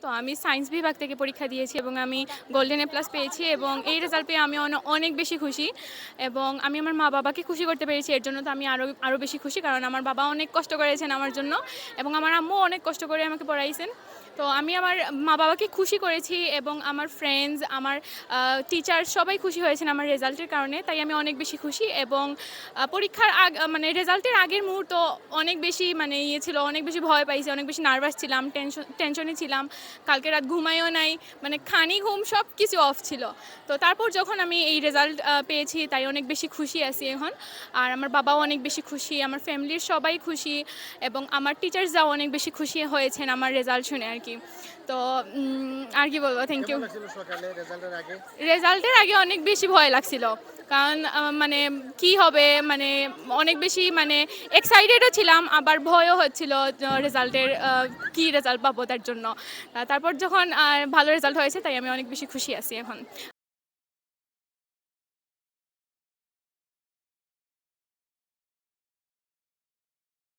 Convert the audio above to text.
তো আমি সায়েন্স বিভাগ থেকে পরীক্ষা দিয়েছি এবং আমি গোল্ডেন এ প্লাস পেয়েছি এবং এই রেজাল্ট পেয়ে আমি অনেক বেশি খুশি এবং আমি আমার মা বাবাকে খুশি করতে পেরেছি। এর জন্য তো আমি আরও বেশি খুশি, কারণ আমার বাবা অনেক কষ্ট করেছেন আমার জন্য এবং আমার আম্মু অনেক কষ্ট করে আমাকে পড়াইছেন। তো আমি আমার মা বাবাকে খুশি করেছি এবং আমার ফ্রেন্ডস, আমার টিচার সবাই খুশি হয়েছেন আমার রেজাল্টের কারণে, তাই আমি অনেক বেশি খুশি। এবং পরীক্ষার মানে রেজাল্টের আগের মুহূর্ত অনেক বেশি মানে ছিল, অনেক বেশি ভয় পাইছি, অনেক বেশি নার্ভাস ছিলাম, টেনশনে ছিলাম, কালকে রাত ঘুমাইও নাই, মানে খানি ঘুম সব কিছু অফ ছিল। তো তারপর যখন আমি এই রেজাল্ট পেয়েছি তাই অনেক বেশি খুশি আছি এখন। আর আমার বাবাও অনেক বেশি খুশি, আমার ফ্যামিলির সবাই খুশি এবং আমার টিচার্সরাও অনেক বেশি খুশি হয়েছেন আমার রেজাল্ট শুনে আর কি। তো আর কি বলবো, থ্যাংক ইউ। রেজাল্টের আগে অনেক বেশি ভয় লাগছিল, কারণ মানে কি হবে, মানে অনেক বেশি মানে এক্সাইটেডও ছিলাম, আবার ভয়ও হচ্ছিল রেজাল্টের কি রেজাল্ট পাবো তার জন্য। তারপর যখন ভালো রেজাল্ট হয়েছে তাই আমি অনেক বেশি খুশি আছি এখন।